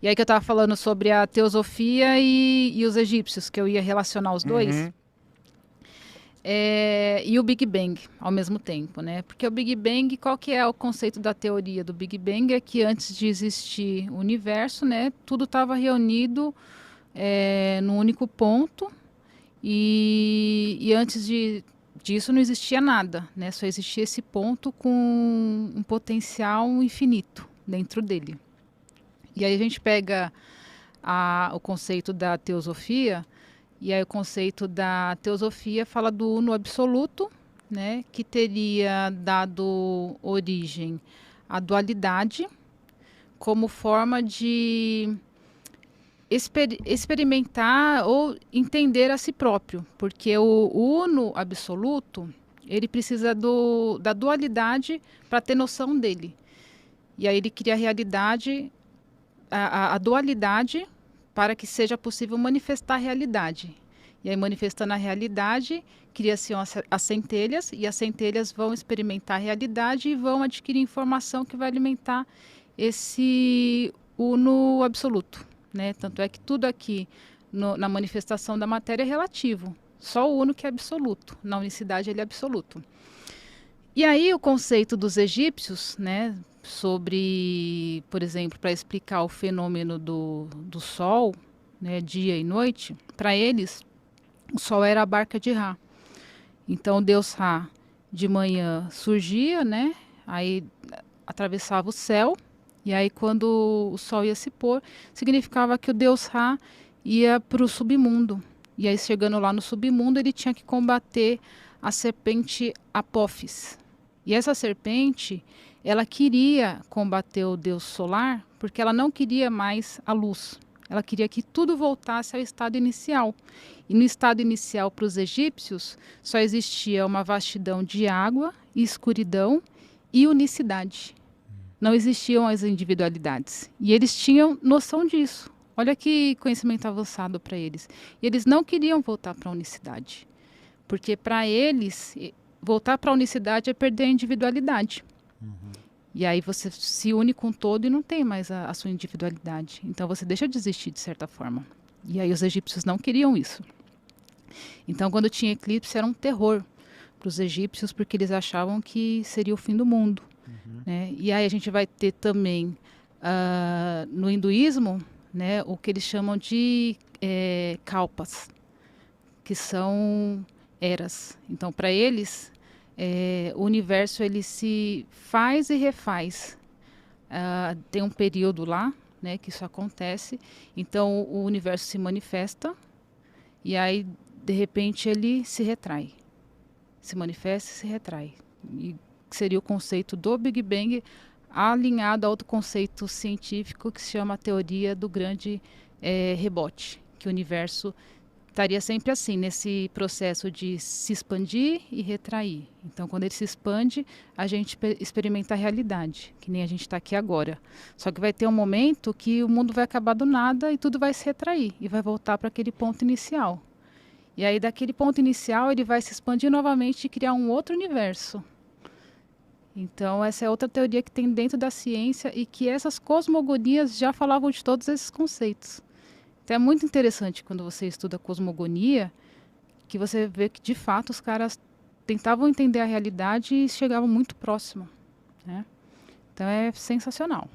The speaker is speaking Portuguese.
E aí que eu estava falando sobre a teosofia e os egípcios, que eu ia relacionar os dois. Uhum. E o Big Bang ao mesmo tempo, né? Porque o Big Bang, qual que é o conceito da teoria do Big Bang? É que antes de existir o universo, né, tudo estava reunido num único ponto e antes disso não existia nada, né? Só existia esse ponto com um potencial infinito dentro dele. E aí a gente pega o conceito da teosofia. E aí o conceito da teosofia fala do uno absoluto, né, que teria dado origem à dualidade como forma de experimentar ou entender a si próprio, porque o uno absoluto ele precisa da dualidade para ter noção dele. E aí ele cria a realidade, a dualidade para que seja possível manifestar a realidade. E aí, manifestando a realidade, cria-se as centelhas, e as centelhas vão experimentar a realidade e vão adquirir informação que vai alimentar esse uno absoluto. Né? Tanto é que tudo aqui na manifestação da matéria é relativo. Só o uno que é absoluto. Na unicidade ele é absoluto. E aí o conceito dos egípcios, né, sobre, por exemplo, para explicar o fenômeno do Sol, né, dia e noite, para eles o Sol era a barca de Ra. Então o Deus Ra de manhã surgia, né, aí atravessava o céu, e aí quando o Sol ia se pôr, significava que o Deus Ra ia para o submundo. E aí chegando lá no submundo, ele tinha que combater a serpente Apófis. E essa serpente, ela queria combater o deus solar porque ela não queria mais a luz. Ela queria que tudo voltasse ao estado inicial. E no estado inicial, para os egípcios, só existia uma vastidão de água, e escuridão e unicidade. Não existiam as individualidades. E eles tinham noção disso. Olha que conhecimento avançado para eles. E eles não queriam voltar para a unicidade. Porque para eles, voltar para a unicidade é perder a individualidade. E aí você se une com o todo e não tem mais a sua individualidade. Então você deixa de existir de certa forma. E aí os egípcios não queriam isso. Então quando tinha eclipse era um terror para os egípcios porque eles achavam que seria o fim do mundo. Né? E aí a gente vai ter também no hinduísmo, né, o que eles chamam de kalpas, que são eras. Então para eles o universo ele se faz e refaz. Tem um período lá, né, que isso acontece. Então o universo se manifesta e aí de repente ele se retrai, se manifesta e se retrai. E seria o conceito do Big Bang alinhado a outro conceito científico que se chama a teoria do grande rebote, que o universo estaria sempre assim, nesse processo de se expandir e retrair. Então, quando ele se expande, a gente experimenta a realidade, que nem a gente está aqui agora. Só que vai ter um momento que o mundo vai acabar do nada e tudo vai se retrair e vai voltar para aquele ponto inicial. E aí, daquele ponto inicial, ele vai se expandir novamente e criar um outro universo. Então, essa é outra teoria que tem dentro da ciência e que essas cosmogonias já falavam de todos esses conceitos. Então é muito interessante quando você estuda cosmogonia, que você vê que de fato os caras tentavam entender a realidade e chegavam muito próximo, né? Então é sensacional.